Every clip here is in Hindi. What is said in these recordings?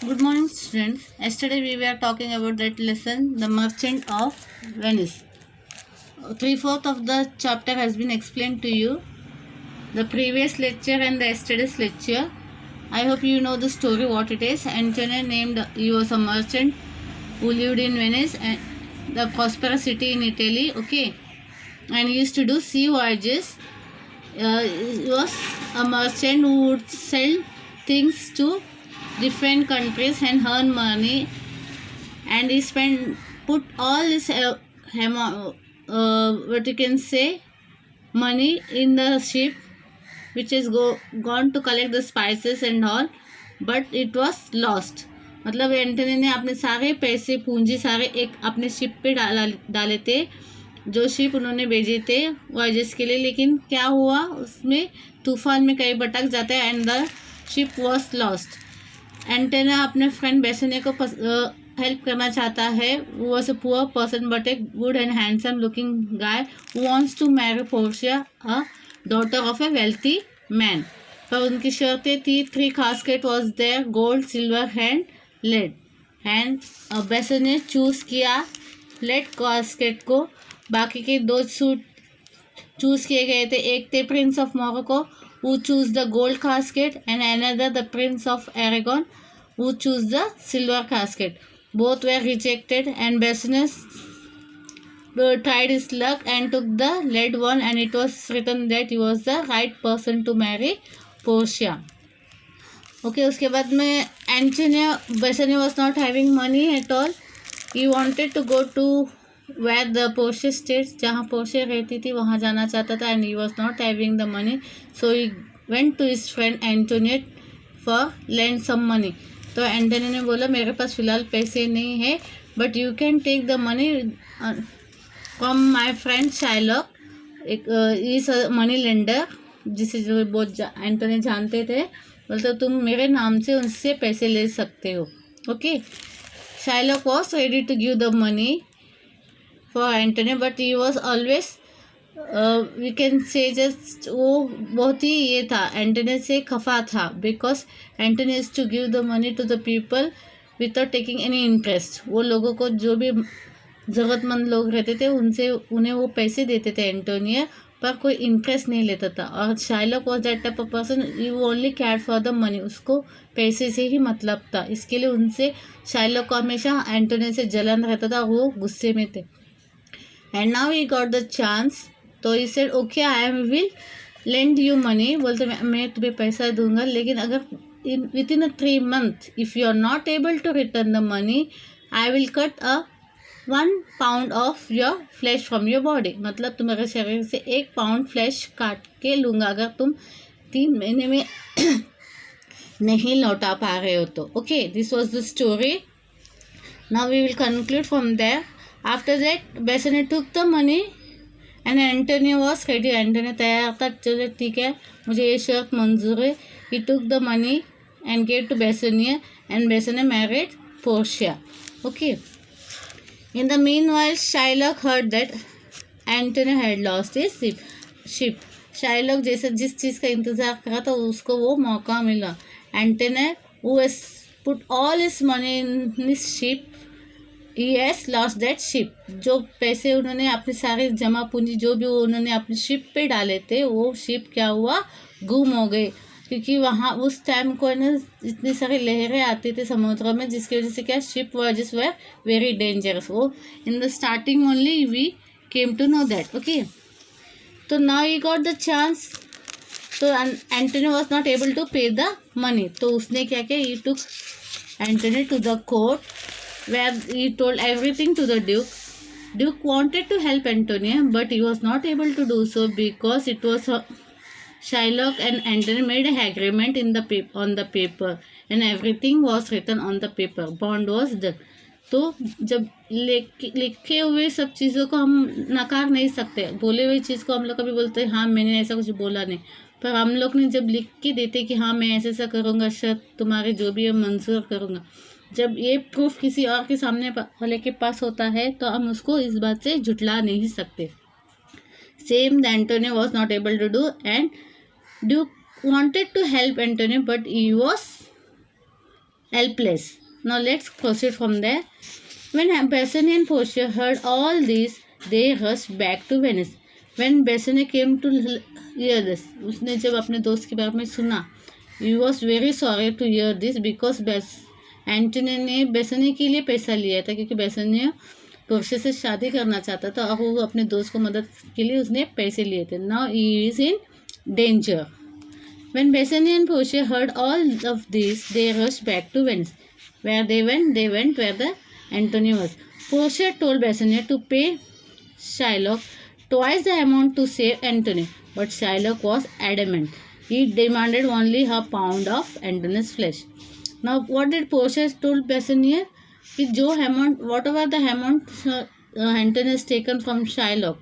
Good morning, students. Yesterday we were talking about that lesson, The Merchant of Venice. Three-fourths of the chapter has been explained to you. The previous lecture and the yesterday's lecture. I hope you know the story, what it is. He was a merchant who lived in Venice, and the prosperous city in Italy. Okay, and he used to do sea voyages. He was a merchant who would sell things to different countries and earn money, and he put all his what you can say money in the ship, which is gone to collect the spices and all, but it was lost. मतलब एंटनी ने अपने सारे पैसे पूंजी सारे एक अपने शिप पे डाले थे, जो शिप उन्होंने भेजे थे वॉयजेस के लिए। लेकिन क्या हुआ, उसमें तूफान में कई भटक जाते हैं and the ship was lost. Antonio अपने फ्रेंड बेसने को हेल्प करना चाहता है। वो was a poor person but a good and handsome looking guy who wants to marry Portia, a daughter of a wealthy man. पर उनकी शर्तें थी, 3 casket was there, gold, silver and lead. And Bassanio ने चूज़ किया लेड कास्केट को। बाकी के 2 सूट चूज़ किए गए थे। एक थे Prince of Morocco who choose the gold casket, and another the prince of Aragon who choose the silver casket. Both were rejected, and Bassanio tried his luck and took the lead one, and it was written that he was the right person to marry Portia. Okay, उसके बाद में Bassanio was not having money at all. He wanted to go to where the Portia states, जहाँ पोर्शिया रहती थी वहाँ जाना चाहता था, and he was not having the money, so he went to his friend Antoniette for lend some money. तो एंटनी ने बोला मेरे पास फ़िलहाल पैसे नहीं है, but you can take the money from my friend Shylock, एक इस मनी लेंडर जिसे जो बहुत एंटनी जानते थे। बोलते तुम मेरे नाम से उनसे पैसे ले सकते हो। Okay, Shylock was ready to give the money for Antony, but he was always we can say just वो बहुत ही ये था, एंटनी से खफा था, because Antony is to give the money to the people without taking any interest. वो लोगों को जो भी ज़रूरतमंद लोग रहते थे उन्हें वो पैसे देते थे एंटोनिया, पर कोई इंटरेस्ट नहीं लेता था। और Shylock was that type of person, you only care for the money, उसको पैसे से ही मतलब था। इसके लिए उनसे शाइलॉक को हमेशा एंटोनिया से जलन रहता था, वो गुस्से में थे। And now he got the chance, तो he said okay I will lend you money. बोलते मैं तुम्हें पैसा दूंगा, लेकिन अगर within 3 months if you are not able to return the money, I will cut 1 pound of your flesh from your body. मतलब तुम्हारे शरीर से 1 pound फ्लैश काट के लूँगा अगर तुम 3 महीने में नहीं लौटा पा रहे हो तो। Okay, this was the story. Now we will conclude from there. After that Bassanio took the money and Antonio was ready. Antonio तैयार था, चलो ठीक है मुझे ये शर्त मंजूर है। He took the money and gave to Bassanio, and Bassanio married Portia. Okay, in the meanwhile Shylock heard that Antonio had lost his ship. Shylock जैसे जिस चीज़ का इंतज़ार करा था उसको वो मौका मिला। Antonio who has put all his money in his ship, he has lost that ship. जो पैसे उन्होंने अपनी सारी जमा पूंजी जो भी उन्होंने अपनी शिप पे डाले थे, वो शिप क्या हुआ, गुम हो गई। क्योंकि वहाँ उस टाइम को ना इतनी सारी लहरें आती थी समुद्र में, जिसकी वजह से क्या ship voyages were very dangerous. वो in the starting only we came to know that. Okay, तो now he got the chance. तो Antony was not able to pay the money, तो उसने क्या किया, he took Antony to the court where he told everything to the Duke. Duke wanted to help Antonia, but he was not able to do so because it was Shylock and Antony made an agreement on the paper, and everything was written on the paper. Bond was done. तो जब लिखे हुए सब चीज़ों को हम नकार नहीं सकते। बोले हुए चीज़ को हम लोग कभी बोलते हैं हाँ मैंने ऐसा कुछ बोला नहीं, पर हम लोग ने जब लिख के देते कि हाँ मैं ऐसा करूँगा, शर्त तुम्हारे जो भी है मंजूर करूँगा, जब ये प्रूफ किसी और के सामने वाले के पास होता है तो हम उसको इस बात से झुटला नहीं सकते। Same the Antonio was not able to do, and duke wanted to help Antonio, but he was helpless. Now let's proceed from there. When Bessani and Portia heard all this, they rushed back to Venice. When Bessani came to hear this, उसने जब अपने दोस्त के बारे में सुना, he was very sorry to hear this because Antony ने बेसनी के लिए पैसा लिया था, क्योंकि बेसनी पोर्शिया से शादी करना चाहता था और वो अपने दोस्त को मदद के लिए उसने पैसे लिए थे. Now he is in danger. When Bessani and Portia heard all of this, they rushed back to Venice. Where they went where the Antony was. Portia told Bessani to pay Shylock twice the amount to save Antony, but Shylock was adamant. He demanded only a pound of Antony's flesh. Now, what did Portia told Bessani? कि जो amount what ever the amount Antony has taken from Shylock,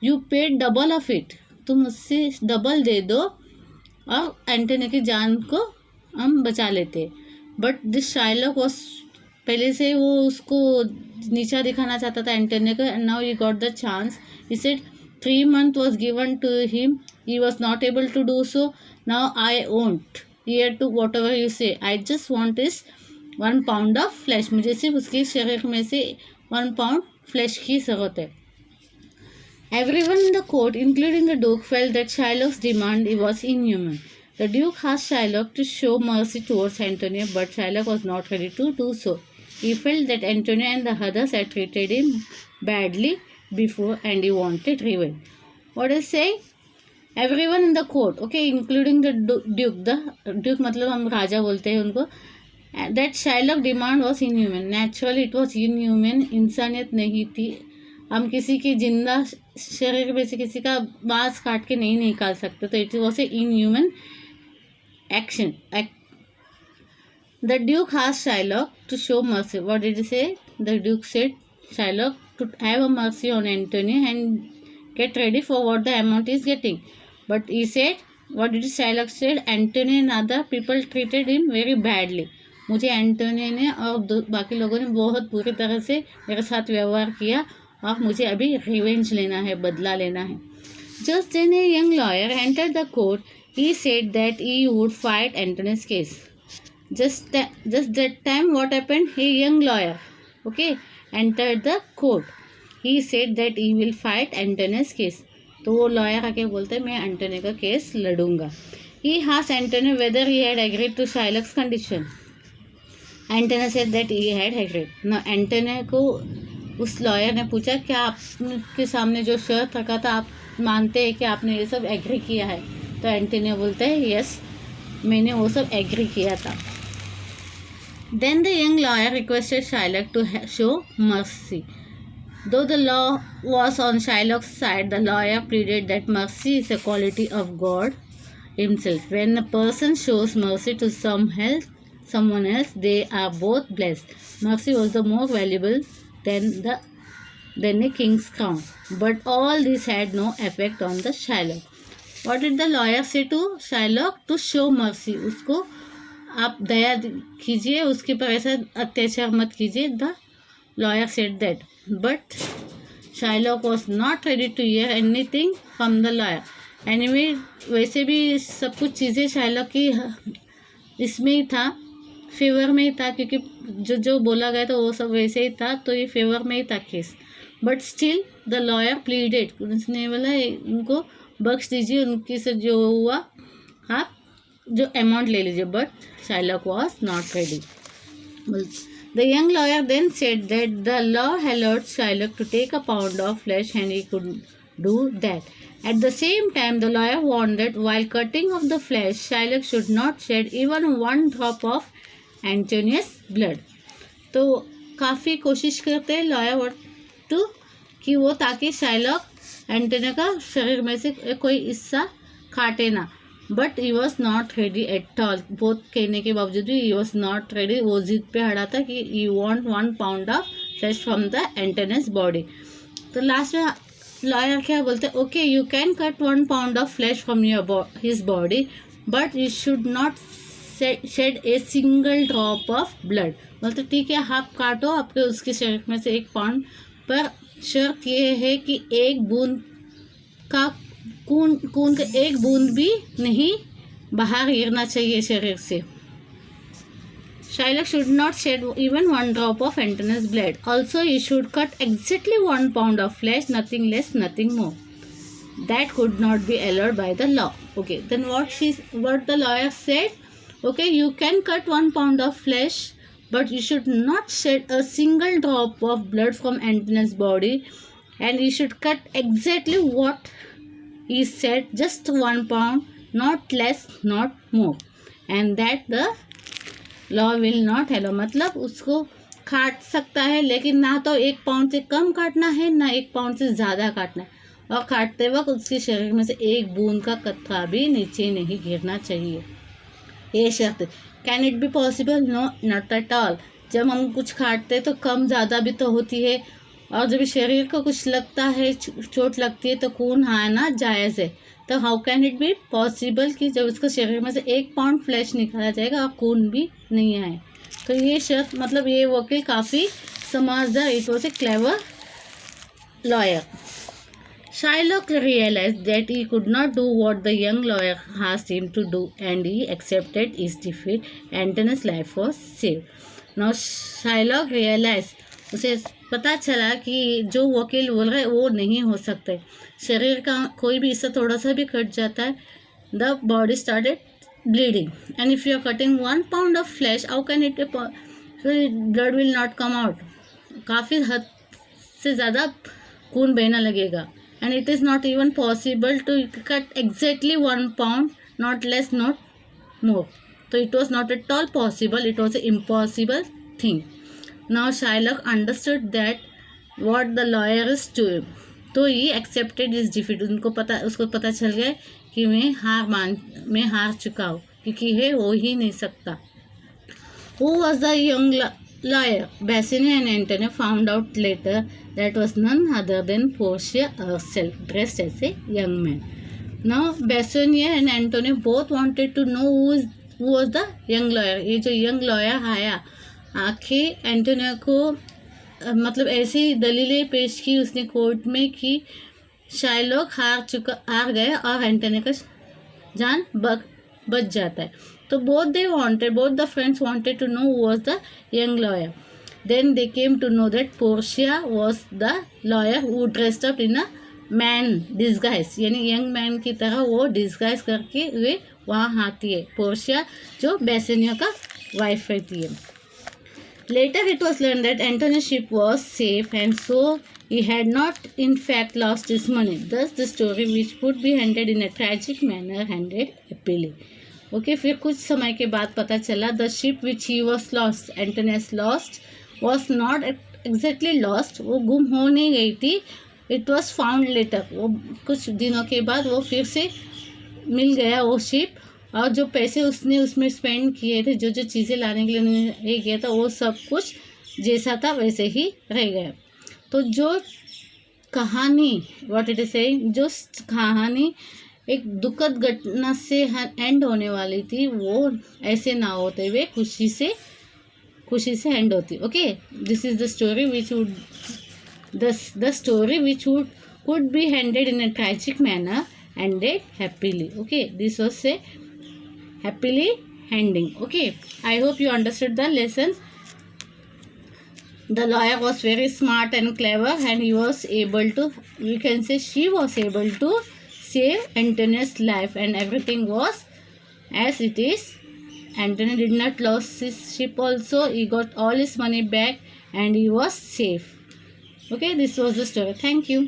you paid double of it. तुम उससे डबल दे दो और एंटनी की जान को हम बचा लेते. बट दिस Shylock वॉज पहले से वो उसको नीचा दिखाना चाहता था एंटनी को. And now he got the chance. He said 3 months was given to him. He was not able to do so. Now I won't hear to whatever you say. I just want is 1 pound of flesh. मुझे सिर्फ उसके शरीर में से 1 pound flesh की ज़रूरत है. Everyone in the court, including the Duke, felt that Shylock's demand was inhuman. The Duke asked Shylock to show mercy towards Antonio, but Shylock was not ready to do so. He felt that Antonio and the others had treated him badly before and he wanted revenge. What is saying? Everyone in the court, okay, including the Duke. The Duke मतलब हम राजा बोलते हैं उनको. That Shylock demand was inhuman. Naturally it was inhuman. इंसानियत नहीं थी. हम किसी की जिंदा शरीर में से किसी का बाँस काट के नहीं निकाल सकते, तो it was A inhuman action. The Duke asked Shylock to show mercy. What did he say? The Duke said Shylock to have a mercy on Antonio and get ready for what the amount is getting. But he said, what did Shylock said? Antonio and other people treated him very badly. मुझे एंटोनियो ने और बाकी लोगों ने बहुत बुरी तरह से मेरे साथ व्यवहार किया और मुझे अभी रिवेंज लेना है, बदला लेना है. Just then a young lawyer entered the court. He said that he would fight Antony's case. Just that time what happened? A young lawyer, okay, entered the court. He said that he will fight Antony's case. तो वो लॉयर आके बोलते हैं मैं एंटोनी का case लड़ूंगा. He asked Antonio whether he had agreed to Shylock's condition. Antonio said that he had agreed. Now Antonio को उस लॉयर ने पूछा क्या आपके सामने जो शर्त रखा था आप मानते हैं कि आपने ये सब एग्री किया है? तो एंटोनियो बोलता है यस, मैंने वो सब एग्री किया था. Then the young lawyer requested Shylock to show mercy. Though the law was on Shylock's side, the lawyer pleaded that mercy is a quality of God himself. When a person shows mercy to someone else, they are both blessed. Mercy was the more valuable than a king's crown. But all this had no effect on the Shylock. What did the lawyer say to Shylock? To show mercy. उसको आप दया कीजिए, उसके पर ऐसा अत्याचार मत कीजिए. The lawyer said that. But Shylock was not ready to hear anything from the lawyer. Anyway, वैसे भी सब कुछ चीज़ें Shylock की इसमें ही था, फेवर में ही था, क्योंकि जो बोला गया था वो सब वैसे ही था, तो ये फेवर में ही था case. But still the lawyer pleaded. उसने बोला उनको बख्श दीजिए, उनकी से जो हुआ आप जो अमाउंट ले लीजिए. But Shylock was not ready. The young lawyer then said that the law allowed Shylock to take a pound of flesh and he could do that. At the same time, the lawyer warned that while cutting off the flesh, Shylock should not shed even 1 drop of Antonius blood. तो काफ़ी कोशिश करते हैं लॉयर टू कि वो ताकि Shylock एंटोनियो का शरीर में से कोई हिस्सा काटे ना. But he was not ready at all. बहुत कहने के बावजूद भी ही वॉज नॉट रेडी. वो जिद पे अड़ा था कि he want 1 pound of flesh from the Antonio's body. तो लास्ट में लॉयर क्या बोलते हैं? Okay, you can cut 1 pound of flesh from his body but you should not shed a single drop of blood. बोलते ठीक है, आप काटो आपके उसके शरीर में से 1 pound, पर शर्त ये है कि एक बूंद का खून का एक बूंद भी नहीं बाहर गिरना चाहिए शरीर से. Shylock should not shed even one drop of Antonius' blood. Also, he should cut exactly 1 pound of flesh, nothing less, nothing more. That could not be allowed by the law. Okay, then what the lawyer said? Okay, you can cut 1 pound of flesh, but you should not shed a single drop of blood from Antonius' body, and you should cut exactly what he said, just 1 pound, not less, not more, and that the law will not hello, मतलब उसको काट सकता है लेकिन ना तो 1 पाउंड से कम काटना है ना 1 पाउंड से ज़्यादा काटना है, और काटते वक्त उसके शरीर में से एक बूंद का कतरा भी नीचे नहीं गिरना चाहिए। ये शर्त। Can it be possible? No, not at all. जब हम कुछ काटते तो कम ज़्यादा भी तो होती है, और जब शरीर को कुछ लगता है, चोट लगती है, तो खून आना जायज़ है। तो how can it be possible कि जब उसको शरीर में से 1 पाउंड फ्लैश निकाला जाएगा और खून भी नहीं आए? तो ये शर्त, मतलब ये वकील काफ़ी समझदार, it was A clever lawyer. Shylock realized that he could not do what the young lawyer asked him to do, and he accepted his defeat. Antonius' life was saved. Now Shylock realized, उसे पता चला कि जो वकील बोल रहे वो नहीं हो सकते। शरीर का कोई भी हिस्सा थोड़ा सा भी कट जाता है, the body started bleeding, and if you are cutting 1 pound of flesh, how can it blood will not come out? काफ़ी हद से ज़्यादा खून बहना लगेगा, and it is not even possible to cut exactly 1 pound, not less not more. तो it was not at all possible, it was a impossible thing. Now Shylock understood that what the lawyer is doing, तो ही एक्सेप्टेड इज डिफीट। उसको पता चल गया कि मैं हार चुका हूँ, क्योंकि ये हो ही नहीं सकता। Who was the young lawyer? Bassanio and Antonio found out later that was none other than Portia herself, dressed as a young man. Now Bassanio and Antonio both wanted to know who was the young lawyer. ये जो young lawyer आया, आखिर एंटोनियो को मतलब ऐसी दलीलें पेश की उसने कोर्ट में कि शाइलॉक हार गए और एंटोनियो का जान बच जाता है। तो both the friends wanted to know who was the young lawyer. Then they came to know that Portia was the lawyer who dressed up in a man disguise, यानी यंग मैन की तरह वो डिस्गाइज करके वे वहाँ आती है। पोर्शिया जो बेसेनियो का वाइफ रहती है। Later it was learned that Antonio's ship was safe, and so he had not in fact lost his money. Thus the story, which would be ended in a tragic manner, ended happily. Okay, फिर कुछ समय के बाद पता चला the ship which he was lost, Antonius lost, was not exactly lost, वो गुम हो नहीं गई थी। It was found later, वो कुछ दिनों के बाद वो फिर से मिल गया वो शिप, और जो पैसे उसने उसमें स्पेंड किए थे, जो चीज़ें लाने के लिए उन्होंने किया था, वो सब कुछ जैसा था वैसे ही रह गया। तो जो कहानी व्हाट इट इज सेइंग, जो कहानी एक दुखद घटना से एंड होने वाली थी, वो ऐसे ना होते हुए खुशी से एंड होती। Okay, this is the story which would the story which could be ended in a tragic manner ended happily. Okay, this was a happily ending. Okay, I hope you understood the lesson. The lawyer was very smart and clever, and he was able to, you can say she was able to save Antonius' life, and everything was as it is. Antonio did not lose his ship also, he got all his money back and he was safe. Okay, this was the story. Thank you.